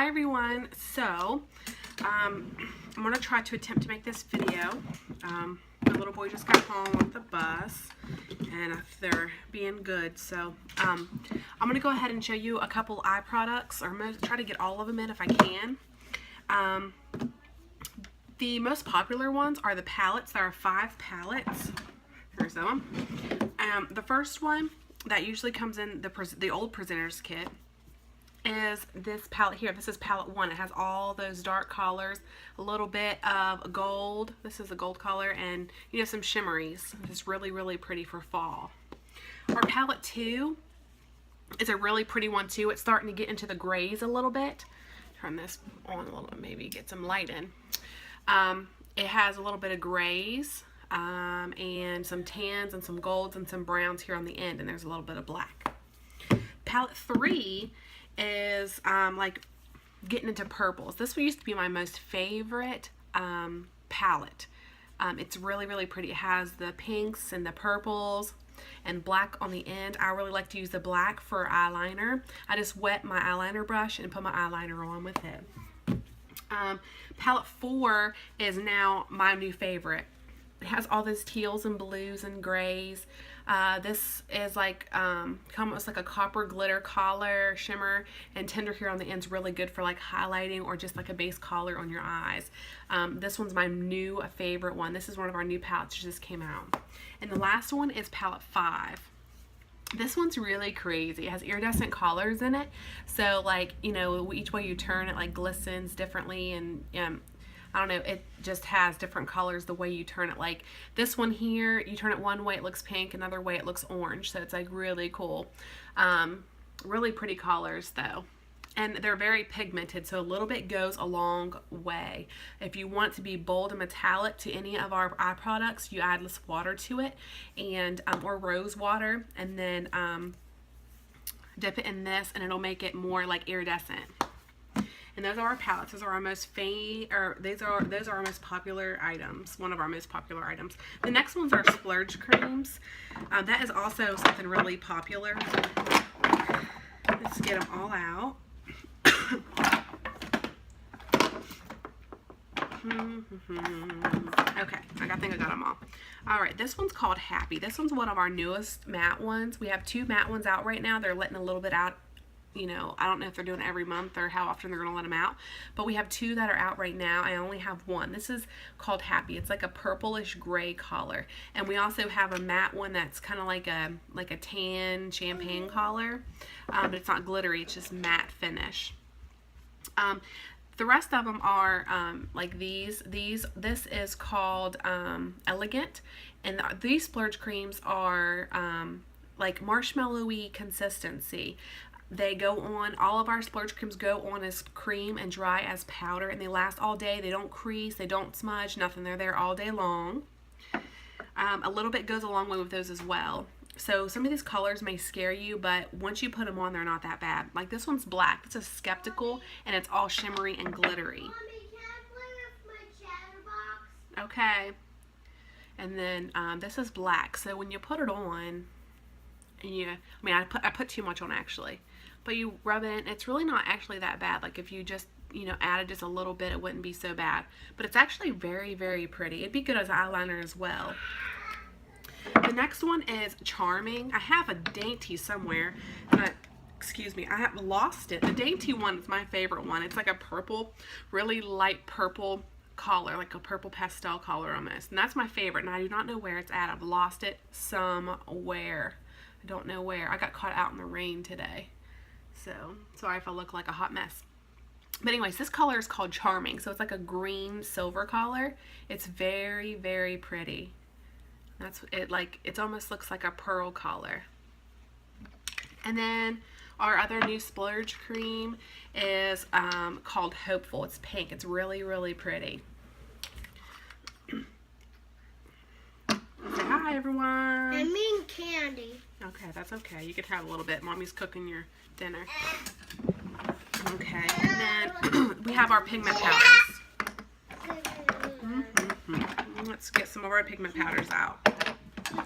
everyone. So I'm going to try to attempt to make this video. My little boy just got home with the bus and they're being good. So I'm going to go ahead and show you a couple eye products, or I'm going to try to get all of them in if I can. The most popular ones are the palettes. There are 5 palettes. Here's them. The first one that usually comes in the old Presenter's kit is this palette here. This is palette 1. It has all those dark colors, a little bit of gold. This is a gold color, and you know, some shimmeries. It's really, really pretty for fall. Our palette 2 is a really pretty one too. It's starting to get into the grays a little bit. Turn this on a little bit, maybe get some light in. It has a little bit of grays and some tans and some golds and some browns here on the end, and there's a little bit of black. Palette 3 is like getting into purples. This one used to be my most favorite palette. It's really, really pretty. It has the pinks and the purples and black on the end. I really like to use the black for eyeliner. I just wet my eyeliner brush and put my eyeliner on with it. Palette 4 is now my new favorite. It has all those teals and blues and grays. This is like almost like a copper glitter color, shimmer, and tender here on the ends. Really good for like highlighting or just like a base color on your eyes. This one's my new favorite one. This is one of our new palettes that just came out. And the last one is palette 5. This one's really crazy. It has iridescent colors in it. So like, you know, each way you turn it like glistens differently, and I don't know, it just has different colors the way you turn it. Like this one here, you turn it one way, it looks pink, another way it looks orange. So it's like really cool. Really pretty colors though. And they're very pigmented, so a little bit goes a long way. If you want to be bold and metallic to any of our eye products, you add less water to it, and or rose water, and then dip it in this, and it'll make it more like iridescent. And those are our palettes. Those are our most those are our most popular items. One of our most popular items. The next ones are splurge creams. That is also something really popular. Let's get them all out. Okay, I think I got them all. Alright, this one's called Happy. This one's one of our newest matte ones. We have 2 matte ones out right now. They're letting a little bit out. You know, I don't know if they're doing it every month or how often they're going to let them out. But we have 2 that are out right now. I only have 1. This is called Happy. It's like a purplish gray color. And we also have a matte one that's kind of like a tan champagne color. But it's not glittery. It's just matte finish. The rest of them are like these. This is called Elegant, and these splurge creams are like marshmallowy consistency. They go on, all of our splurge creams go on as cream and dry as powder, and they last all day. They don't crease, they don't smudge, nothing. They're there all day long. A little bit goes a long way with those as well. So some of these colors may scare you, but once you put them on, they're not that bad. Like this one's black. It's a Skeptical, and it's all shimmery and glittery. Mommy, can I play with my chatterbox? Okay. And then this is black. So when you put it on, and I put too much on actually, but you rub it in, it's really not actually that bad. Like if you just, you know, added just a little bit, it wouldn't be so bad. But it's actually very, very pretty. It'd be good as eyeliner as well. The next one is Charming. I have a Dainty somewhere, but excuse me, I have lost it. The Dainty one is my favorite one. It's like a purple, really light purple color, like a purple pastel color almost. And that's my favorite, and I do not know where it's at. I've lost it somewhere. I don't know where. I got caught out in the rain today. So, sorry if I look like a hot mess. But anyways, this color is called Charming. So it's like a green silver color. It's very, very pretty. That's it. Like it almost looks like a pearl color. And then our other new splurge cream is called Hopeful. It's pink. It's really, really pretty. Say hi, everyone. I mean candy. Okay, that's okay. You could have a little bit. Mommy's cooking your dinner. Okay, and then we have our pigment powders. Let's get some of our pigment powders out.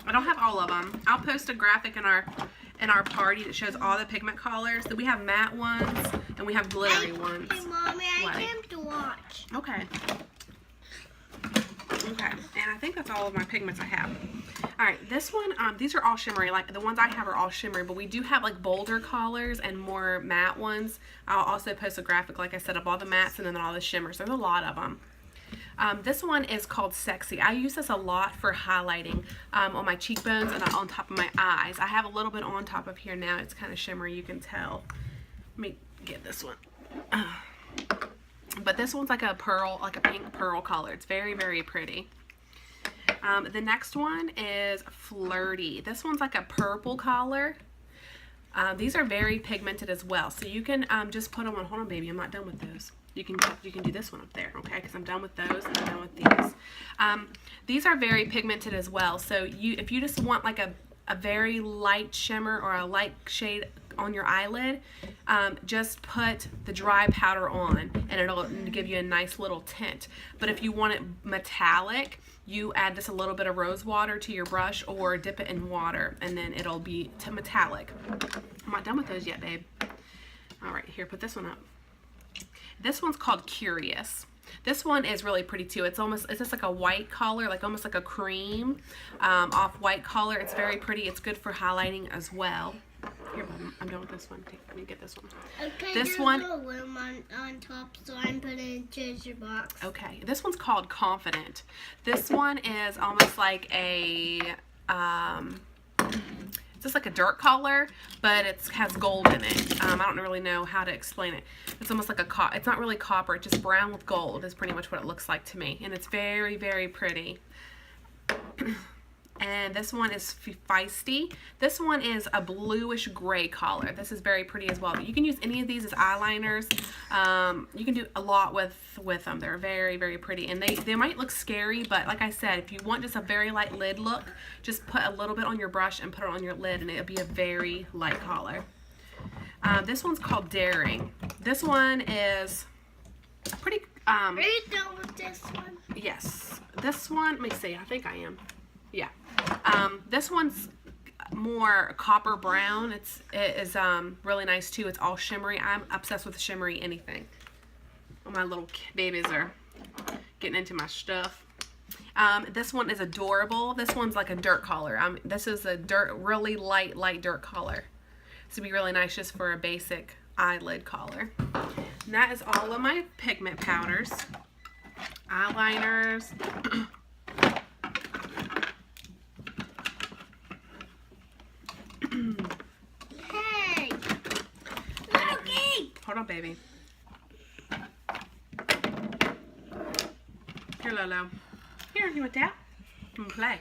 I don't have all of them. I'll post a graphic in our party that shows all the pigment colors. So we have matte ones, and And we have glittery ones. Hey, Mommy, What? I came to watch. Okay. Okay, and I think that's all of my pigments I have. All right, this one, these are all shimmery. Like the ones I have are all shimmery, but we do have like bolder colors and more matte ones. I'll also post a graphic, like I said, of all the mattes and then all the shimmers. There's a lot of them. This one is called Sexy. I use this a lot for highlighting on my cheekbones and on top of my eyes. I have a little bit on top of here now. It's kind of shimmery, you can tell. Let me get this one. But this one's like a pearl, like a pink pearl color. It's very, very pretty. The next one is Flirty. This one's like a purple color. These are very pigmented as well. So you can just put them on. Hold on, baby. I'm not done with those. You can do this one up there, okay? Because I'm done with those and I'm done with these. These are very pigmented as well. So if you just want like a very light shimmer or a light shade on your eyelid, just put the dry powder on and it'll give you a nice little tint. But if you want it metallic, you add just a little bit of rose water to your brush or dip it in water and then it'll be metallic. I'm not done with those yet, babe. All right, here, put this one up. This one's called Curious. This one is really pretty too. It's just like a white color, like almost like a cream off-white color. It's very pretty. It's good for highlighting as well. Here, I'm done with this one. Let me get this one. Okay, this one, a little room on top, so I'm putting it in treasure box. Okay, this one's called Confident. This one is almost like a it's just like a dirt color, but it has gold in it. I don't really know how to explain it. It's almost like it's not really copper, it's just brown with gold is pretty much what it looks like to me. And it's very, very pretty. And this one is Feisty. This one is a bluish gray color. This is very pretty as well. But you can use any of these as eyeliners. You can do a lot with them. They're very, very pretty. And they might look scary, but like I said, if you want just a very light lid look, just put a little bit on your brush and put it on your lid and it'll be a very light color. This one's called Daring. This one is pretty... Are you done with this one? Yes. This one, let me see. I think I am. Yeah. This one's more copper brown. It is really nice too. It's all shimmery. I'm obsessed with shimmery anything. Oh, my little babies are getting into my stuff. This one is adorable. This one's like a dirt color. This is a really light dirt color. This would be really nice just for a basic eyelid color. And that is all of my pigment powders, eyeliners. Hey! Loki! Hold on, baby. Here, Lolo. Here, you want that? I'm gonna play.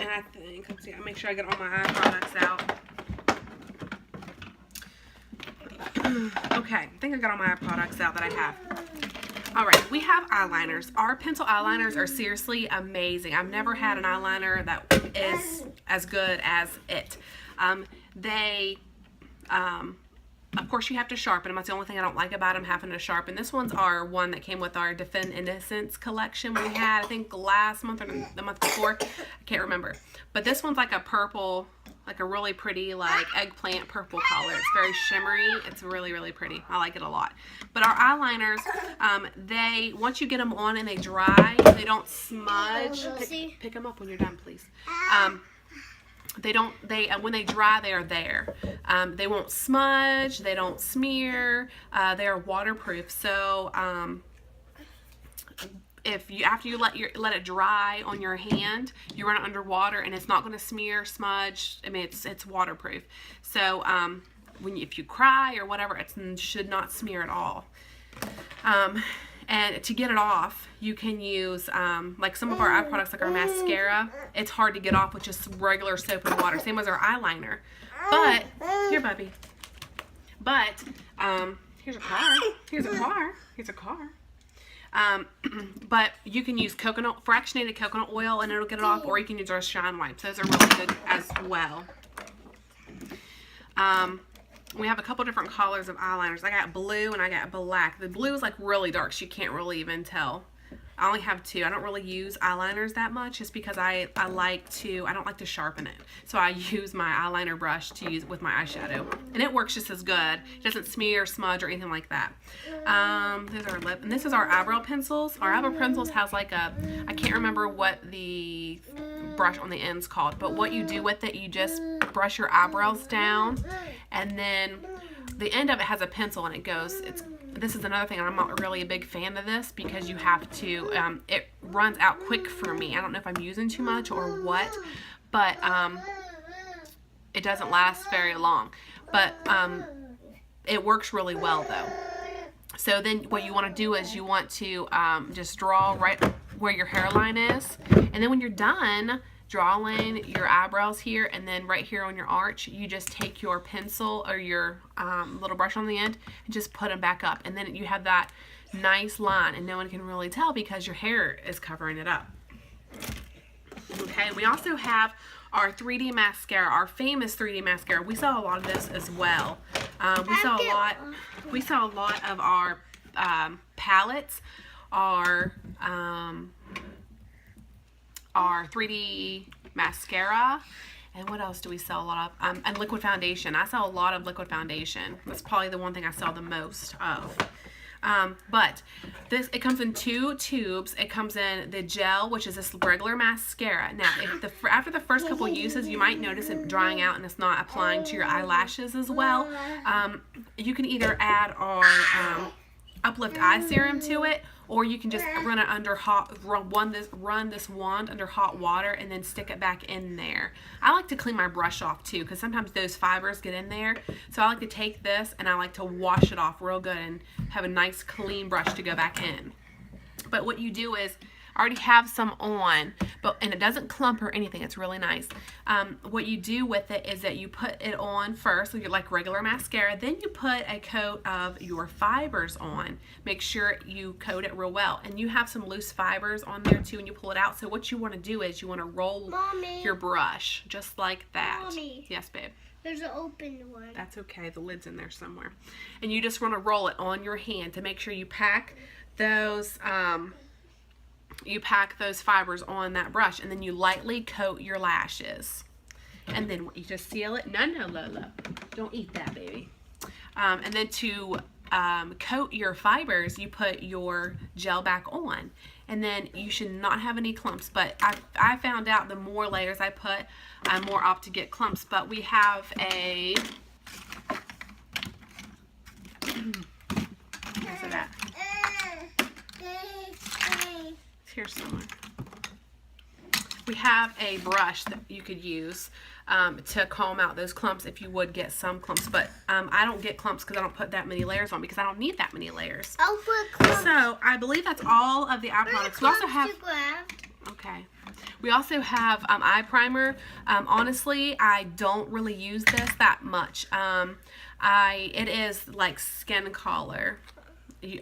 And I think, let's see, I'll make sure I get all my eye products out. Okay, I think I got all my eye products out that I have. Alright, we have eyeliners. Our pencil eyeliners are seriously amazing. I've never had an eyeliner that is as good as it. Of course, you have to sharpen them. That's the only thing I don't like about them, having to sharpen. This one's our one that came with our Defend Innocence collection we had, I think, last month or the month before. I can't remember. But this one's like a purple, like a really pretty, like eggplant purple color. It's very shimmery. It's really, really pretty. I like it a lot. But our eyeliners, once you get them on and they dry, they don't smudge. Pick them up when you're done, please. When they dry, they are there. They won't smudge, they don't smear, they are waterproof. So after you let it dry on your hand, you run it under water and it's not going to smear, smudge. I mean, it's waterproof. So if you cry or whatever, it should not smear at all. And to get it off, you can use, like some of our eye products, like our mascara. It's hard to get off with just regular soap and water. Same as our eyeliner. But, here, Bubby. But, here's a car. Here's a car. Here's a car. But you can use fractionated coconut oil and it'll get it off, or you can use our shine wipes. Those are really good as well. We have a couple different colors of eyeliners. I got blue and I got black. The blue is like really dark, so you can't really even tell I only have 2. I don't really use eyeliners that much just because I don't like to sharpen it. So I use my eyeliner brush to use with my eyeshadow. And it works just as good. It doesn't smear, smudge, or anything like that. There's our lip. And this is our eyebrow pencils. Our eyebrow pencils has like a, I can't remember what the brush on the end's called. But what you do with it, you just brush your eyebrows down. And then the end of it has a pencil and it goes, this is another thing, I'm not really a big fan of this because you have to, it runs out quick for me. I don't know if I'm using too much or what, but it doesn't last very long. But it works really well though. So then what you want to do is you want to just draw right where your hairline is. And then when you're done drawing your eyebrows here and then right here on your arch, you just take your pencil or your little brush on the end and just put them back up. And then you have that nice line and no one can really tell because your hair is covering it up. Okay, we also have our 3D mascara, our famous 3D mascara. We sell a lot of this as well. We sell a lot of our palettes, our 3D mascara, and what else do we sell a lot of? And liquid foundation. I sell a lot of liquid foundation. That's probably the one thing I sell the most of. But it comes in 2 tubes. It comes in the gel, which is this regular mascara. Now, after the first couple uses, you might notice it drying out and it's not applying to your eyelashes as well. You can either add our Uplift Eye Serum to it, or you can just run it under run this wand under hot water and then stick it back in there. I like to clean my brush off too because sometimes those fibers get in there. So I like to take this and I like to wash it off real good and have a nice clean brush to go back in. But what you do is, I already have some on, and it doesn't clump or anything. It's really nice. What you do with it is that you put it on first, like regular mascara. Then you put a coat of your fibers on. Make sure you coat it real well. And you have some loose fibers on there too, and you pull it out. So what you want to do is you want to roll your brush just like that. Mommy. Yes, babe. There's an open one. That's okay. The lid's in there somewhere. And you just want to roll it on your hand to make sure you pack those. You pack those fibers on that brush, and then you lightly coat your lashes. And then you just seal it. No, Lola. Don't eat that, baby. And then to coat your fibers, you put your gel back on. And then you should not have any clumps. But I found out the more layers I put, I'm more apt to get clumps. But we have a... Where's it at? Here somewhere. We have a brush that you could use to comb out those clumps if you would get some clumps, but I don't get clumps because I don't put that many layers on because I don't need that many layers. I'll put clumps. So I believe that's all of the eye products. We also have We also have eye primer. Honestly, I don't really use this that much. It is like skin color.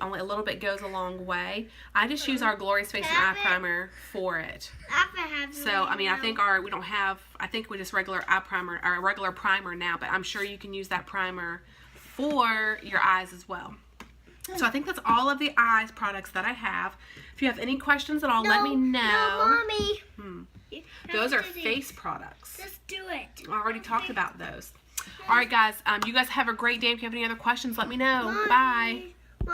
Only a little bit goes a long way. I just use our Glorious Face and Eye Primer for it. So, I mean, I think we just regular eye primer, or a regular primer now, but I'm sure you can use that primer for your eyes as well. So I think that's all of the eyes products that I have. If you have any questions at all, let me know. No, Mommy. Those are face products. Just do it. I already talked about those. All right, guys. You guys have a great day. If you have any other questions, let me know. Bye. Bye.